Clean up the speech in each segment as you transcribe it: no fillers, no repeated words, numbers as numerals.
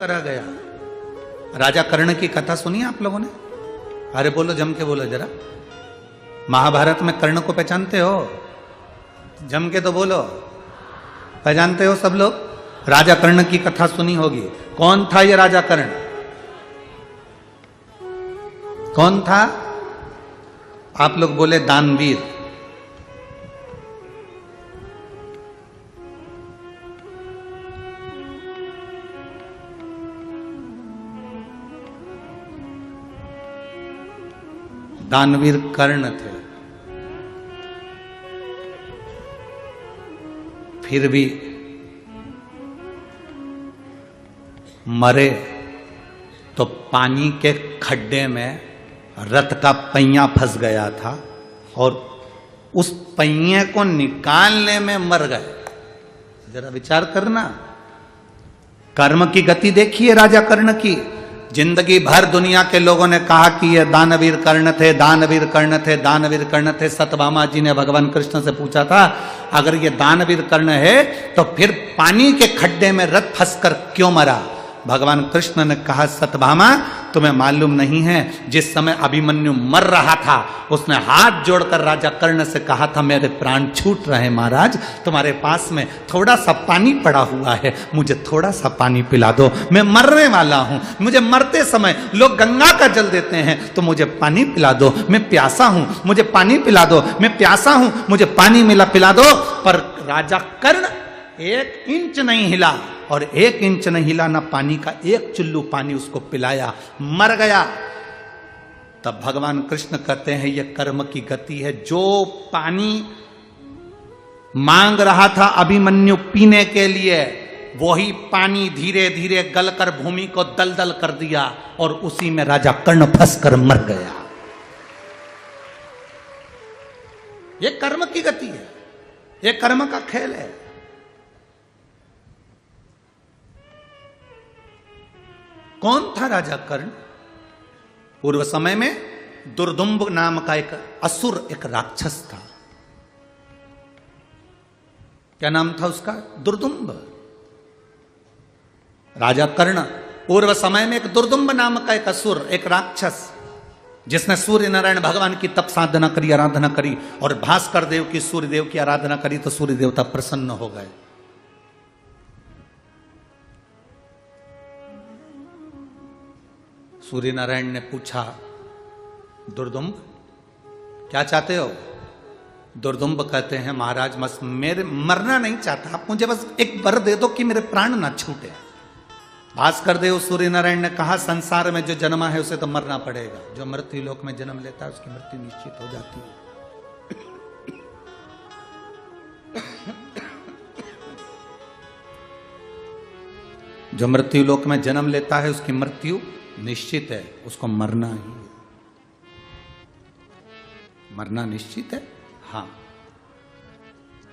करा गया। राजा कर्ण की कथा सुनी आप लोगों ने? अरे बोलो, जम के बोलो जरा। महाभारत में कर्ण को पहचानते हो? जम के तो बोलो, पहचानते हो सब लोग? राजा कर्ण की कथा सुनी होगी। कौन था ये राजा कर्ण? कौन था? आप लोग बोले दानवीर। दानवीर कर्ण थे। फिर भी मरे तो पानी के खड्डे में रथ का पहिया फंस गया था और उस पहिए को निकालने में मर गए। जरा विचार करना, कर्म की गति देखिए राजा कर्ण की। जिंदगी भर दुनिया के लोगों ने कहा कि ये दानवीर कर्ण थे, दानवीर कर्ण थे, दानवीर कर्ण थे। सत्यभामा जी ने भगवान कृष्ण से पूछा था, अगर ये दानवीर कर्ण है तो फिर पानी के खड्डे में रथ फंसकर क्यों मरा? भगवान कृष्ण ने कहा, सत्यभामा तुम्हें मालूम नहीं है, जिस समय अभिमन्यु मर रहा था उसने हाथ जोड़कर राजा कर्ण से कहा था, मेरे प्राण छूट रहे महाराज, तुम्हारे पास में थोड़ा सा पानी पड़ा हुआ है, मुझे थोड़ा सा पानी पिला दो, मैं मरने वाला हूं। मुझे मरते समय लोग गंगा का जल देते हैं, तो मुझे पानी पिला दो, मैं प्यासा हूं, मुझे पानी पिला दो, मैं प्यासा हूं, मुझे पानी पिला दो। पर राजा कर्ण 1 इंच नहीं हिला, और 1 इंच नहीं हिला, ना पानी का 1 चुल्लू पानी उसको पिलाया, मर गया। तब भगवान कृष्ण कहते हैं, यह कर्म की गति है। जो पानी मांग रहा था अभिमन्यु पीने के लिए, वही पानी धीरे धीरे गलकर भूमि को दलदल कर दिया और उसी में राजा कर्ण फंसकर मर गया। यह कर्म की गति है, यह कर्म का खेल है। कौन था राजा कर्ण? पूर्व समय में दुर्दुम्ब नाम का एक असुर, एक राक्षस था। क्या नाम था उसका? दुर्दुम्ब। राजा कर्ण पूर्व समय में एक दुर्दुम्ब नाम का एक असुर, एक राक्षस, जिसने सूर्य नारायण भगवान की तप साधना करी, आराधना करी, और भास्कर देव की, सूर्य देव की आराधना करी तो सूर्य देवता प्रसन्न हो गए। सूर्य नारायण ने पूछा, दुर्दुम्ब क्या चाहते हो? दुर्दुम्ब कहते हैं, महाराज बस मेरे मरना नहीं चाहता, आप मुझे बस एक वर दे दो कि मेरे प्राण ना छूटे। भास्कर देव सूर्य नारायण ने कहा, संसार में जो जन्मा है उसे तो मरना पड़ेगा, जो मृत्यु लोक में जन्म लेता है उसकी मृत्यु निश्चित हो जाती है। जो मृत्यु लोक में जन्म लेता है उसकी मृत्यु निश्चित है, उसको मरना ही है। मरना निश्चित है। हां,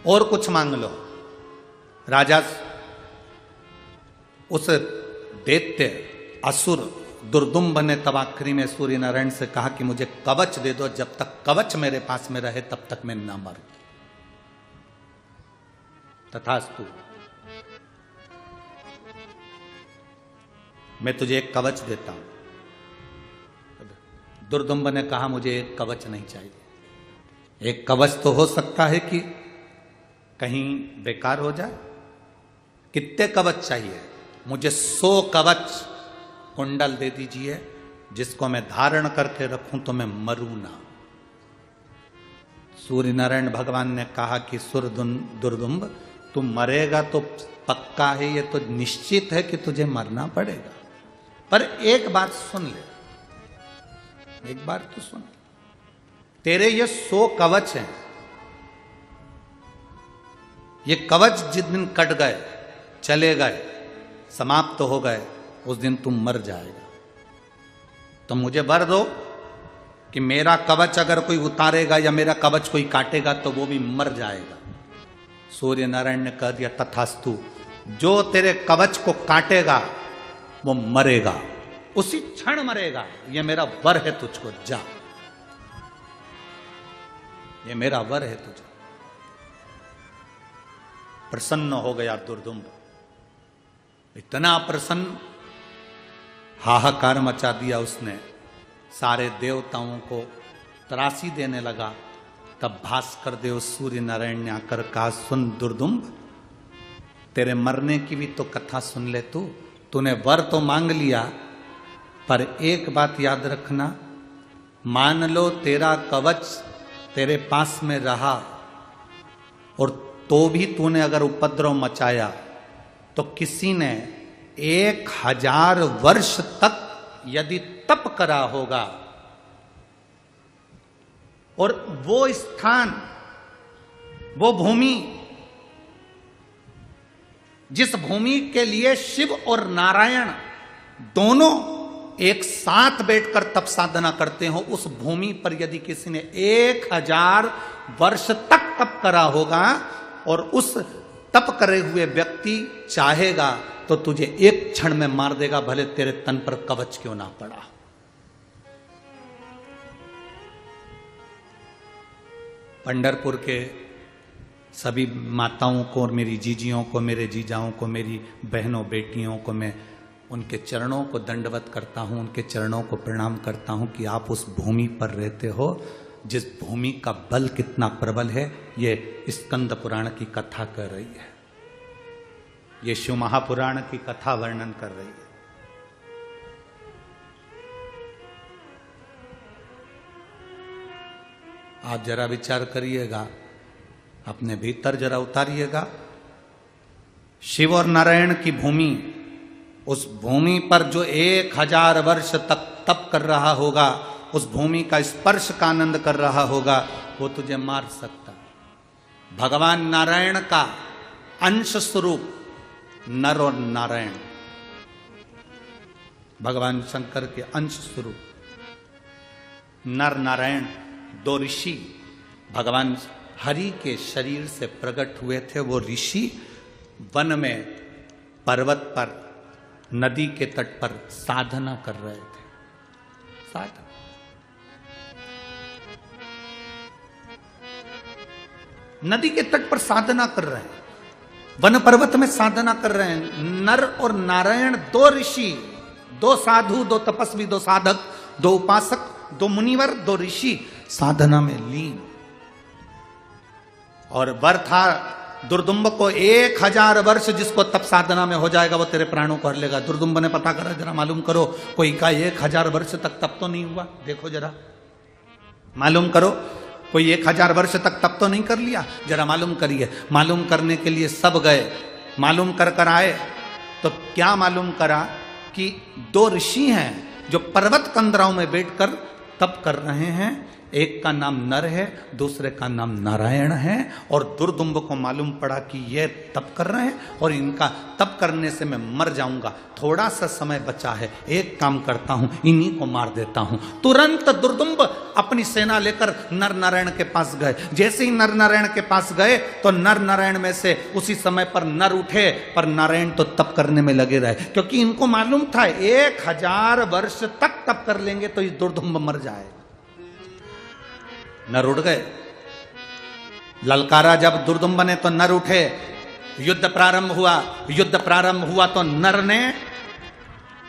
और कुछ मांग लो। राजा उस दैत्य असुर दुर्दुम्ब ने तब आखिरी में सूर्य नारायण से कहा कि मुझे कवच दे दो, जब तक कवच मेरे पास में रहे तब तक मैं ना मरूं। तथास्तु, मैं तुझे एक कवच देता हूं। दुर्दुम्ब ने कहा, मुझे एक कवच नहीं चाहिए। एक कवच तो हो सकता है कि कहीं बेकार हो जाए। कितने कवच चाहिए? मुझे 100 कवच कुंडल दे दीजिए, जिसको मैं धारण करके रखूं तो मैं मरूं ना। सूर्य नारायण भगवान ने कहा कि दुर्दुम्ब, तू मरेगा तो पक्का है, ये तो निश्चित है कि तुझे मरना पड़ेगा। पर एक बात सुन ले, एक बार तो सुन, तेरे ये 100 कवच हैं, ये कवच जिस दिन कट गए, चले गए, समाप्त हो गए, उस दिन तुम मर जाएगा। तो मुझे वर दो कि मेरा कवच अगर कोई उतारेगा या मेरा कवच कोई काटेगा तो वो भी मर जाएगा। सूर्य नारायण ने कह दिया, तथास्तु, जो तेरे कवच को काटेगा वो मरेगा, उसी क्षण मरेगा। ये मेरा वर है तुझको, जा, ये मेरा वर है तुझे। प्रसन्न हो गया दुर्दुम्ब, इतना प्रसन्न हाहाकार मचा दिया उसने, सारे देवताओं को त्रासी देने लगा। तब भास्कर देव सूर्य नारायण ने आकर कहा, सुन दुर्दुम्ब, तेरे मरने की भी तो कथा सुन ले। तूने वर तो मांग लिया, पर एक बात याद रखना, मान लो तेरा कवच तेरे पास में रहा और तो भी तूने अगर उपद्रव मचाया तो किसी ने 1000 वर्ष तक यदि तप करा होगा और वो स्थान, वो भूमि, जिस भूमि के लिए शिव और नारायण दोनों एक साथ बैठकर तप साधना करते हो, उस भूमि पर यदि किसी ने 1000 वर्ष तक तप करा होगा और उस तप करे हुए व्यक्ति चाहेगा तो तुझे एक क्षण में मार देगा, भले तेरे तन पर कवच क्यों ना पड़ा। पंढरपुर के सभी माताओं को और मेरी जीजियों को, मेरे जीजाओं को, मेरी बहनों बेटियों को मैं उनके चरणों को दंडवत करता हूं, उनके चरणों को प्रणाम करता हूं कि आप उस भूमि पर रहते हो जिस भूमि का बल कितना प्रबल है, ये स्कंद पुराण की कथा कर रही है, ये शिव महापुराण की कथा वर्णन कर रही है। आप जरा विचार करिएगा, अपने भीतर जरा उतारिएगा। शिव और नारायण की भूमि, उस भूमि पर जो 1000 वर्ष तक तप कर रहा होगा, उस भूमि का स्पर्श का आनंद कर रहा होगा, वो तुझे मार सकता। भगवान नारायण का अंश स्वरूप नर और नारायण, भगवान शंकर के अंश स्वरूप नर नारायण 2 ऋषि भगवान हरि के शरीर से प्रकट हुए थे। वो ऋषि वन में, पर्वत पर, नदी के तट पर साधना कर रहे थे। साधना, नदी के तट पर साधना कर रहे हैं, वन पर्वत में साधना कर रहे हैं। नर और नारायण 2 ऋषि, 2 साधु, 2 तपस्वी, 2 साधक, 2 उपासक, 2 मुनिवर, 2 ऋषि साधना में लीन। और वर था दुर्दुम्ब को 1000 वर्ष जिसको तप साधना में हो जाएगा वो तेरे प्राणों को हर लेगा। दुर्दुम्ब ने पता करा, जरा मालूम करो कोई का 1000 वर्ष तक तप तो नहीं हुआ, देखो जरा मालूम करो, कोई 1000 वर्ष तक तप तो नहीं कर लिया, जरा मालूम करिए। मालूम करने के लिए सब गए, मालूम कर आए तो क्या मालूम करा कि 2 ऋषि हैं जो पर्वत कंदराओं में बैठकर तप कर रहे हैं। एक का नाम नर है, दूसरे का नाम नारायण है। और दुर्दुम्ब को मालूम पड़ा कि ये तप कर रहे हैं और इनका तप करने से मैं मर जाऊंगा, थोड़ा सा समय बचा है, एक काम करता हूं, इन्हीं को मार देता हूं। तुरंत दुर्दुम्ब अपनी सेना लेकर नर नारायण के पास गए। जैसे ही नर नारायण के पास गए तो नर नारायण में से उसी समय पर नर उठे, पर नारायण तो तप करने में लगे रहे, क्योंकि इनको मालूम था 1000 वर्ष तक तप कर लेंगे तो ये दुर्दुम्ब मर जाए। नर उठ गए, ललकारा जब दुर्दुम्ब ने तो नर उठे, युद्ध प्रारंभ हुआ। युद्ध प्रारंभ हुआ तो नर ने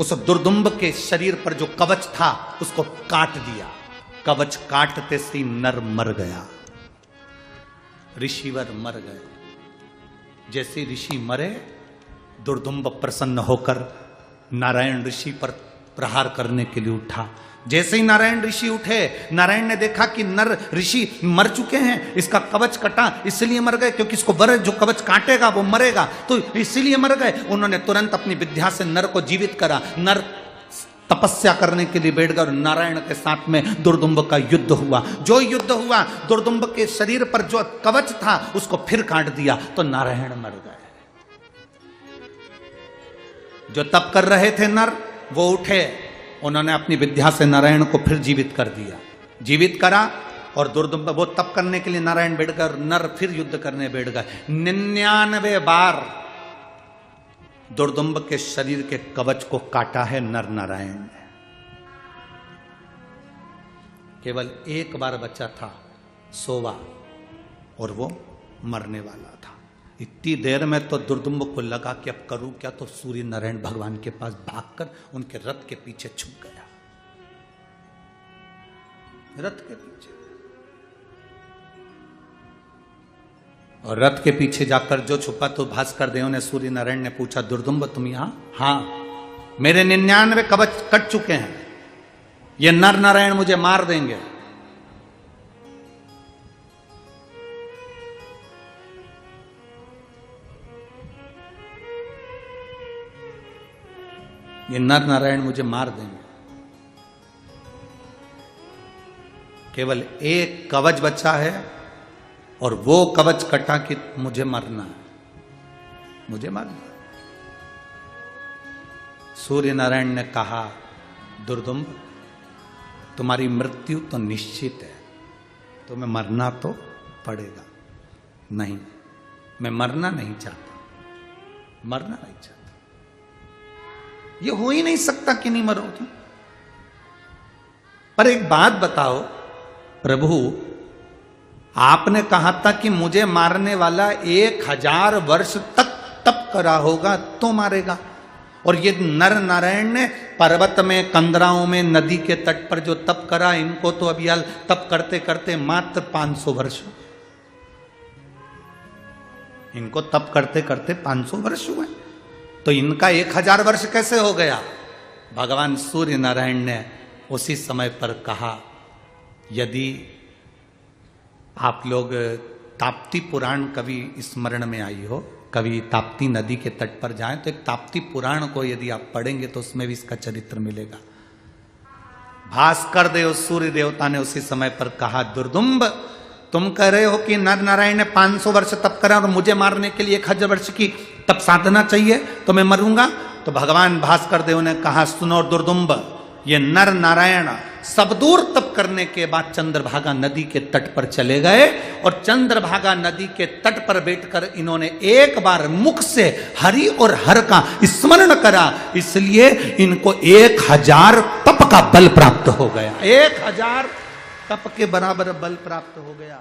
उस दुर्दुम्ब के शरीर पर जो कवच था उसको काट दिया। कवच काटते से नर मर गया, ऋषिवर मर गए। जैसे ऋषि मरे, दुर्दुम्ब प्रसन्न होकर नारायण ऋषि पर प्रहार करने के लिए उठा। जैसे ही नारायण ऋषि उठे, नारायण ने देखा कि नर ऋषि मर चुके हैं, इसका कवच कटा इसलिए मर गए, क्योंकि इसको वर जो कवच काटेगा वो मरेगा, तो इसीलिए मर गए। उन्होंने तुरंत अपनी विद्या से नर को जीवित करा। नर तपस्या करने के लिए बैठ गए और नारायण के साथ में दुर्दुम्ब का युद्ध हुआ। जो युद्ध हुआ, दुर्दुम्ब के शरीर पर जो कवच था उसको फिर काट दिया तो नारायण मर गए। जो तप कर रहे थे नर, वो उठे, उन्होंने अपनी विद्या से नारायण को फिर जीवित कर दिया। जीवित करा और दुर्दुम्ब, वो तप करने के लिए नारायण बैठ गए और नर फिर युद्ध करने बैठ गए। 99 बार दुर्दुम्ब के शरीर के कवच को काटा है नर नारायण ने। केवल एक बार बचा था, सोवा, और वो मरने वाला था। इतनी देर में तो दुर्दुम्ब को लगा कि अब करूं क्या, तो सूर्य नारायण भगवान के पास भागकर उनके रथ के पीछे छुप गया, रथ के पीछे। और रथ के पीछे जाकर जो छुपा तो भास्कर देव ने, सूर्य नारायण ने पूछा, दुर्दुम्ब तुम यहां? हां, मेरे 99 कवच कट चुके हैं, ये नर नारायण मुझे मार देंगे। ये नर नारायण मुझे मार देंगे। केवल एक कवच बचा है और वो कवच कटा कि मुझे मरना है, मुझे मरना है। सूर्य नारायण ने कहा, दुर्दुम्ब तुम्हारी मृत्यु तो निश्चित है, तुम्हें मरना तो पड़ेगा। नहीं, मैं मरना नहीं चाहता, मरना नहीं चाहता। ये हो ही नहीं सकता कि नहीं मरोगे। पर एक बात बताओ प्रभु, आपने कहा था कि मुझे मारने वाला 1000 वर्ष तक तप करा होगा तो मारेगा, और ये नर नारायण ने पर्वत में, कंदराओं में, नदी के तट पर जो तप करा, इनको तो अभी हाल तप करते करते मात्र 500 वर्ष, इनको तप करते करते 500 वर्ष हुए, तो इनका 1000 वर्ष कैसे हो गया? भगवान सूर्य नारायण ने उसी समय पर कहा, यदि आप लोग ताप्ती पुराण कभी स्मरण में आई हो, कभी ताप्ती नदी के तट पर जाएं, तो एक ताप्ती पुराण को यदि आप पढ़ेंगे तो उसमें भी इसका चरित्र मिलेगा। भास्कर देव सूर्य देवता ने उसी समय पर कहा, दुर्दुम्ब तुम कह रहे हो कि नर नारायण ने 500 वर्ष तप करा और मुझे मारने के लिए 1000 वर्ष की तप साधना चाहिए, तो मैं मरूंगा। तो भगवान भास्कर देव ने कहा, सुनो दुर्दुम्ब, ये नर नारायण सब दूर तप करने के बाद चंद्रभागा नदी के तट पर चले गए, और चंद्रभागा नदी के तट पर बैठकर इन्होंने एक बार मुख से हरि और हर का स्मरण करा, इसलिए इनको 1000 तप का बल प्राप्त हो गया, 1000 तप के बराबर बल प्राप्त हो गया।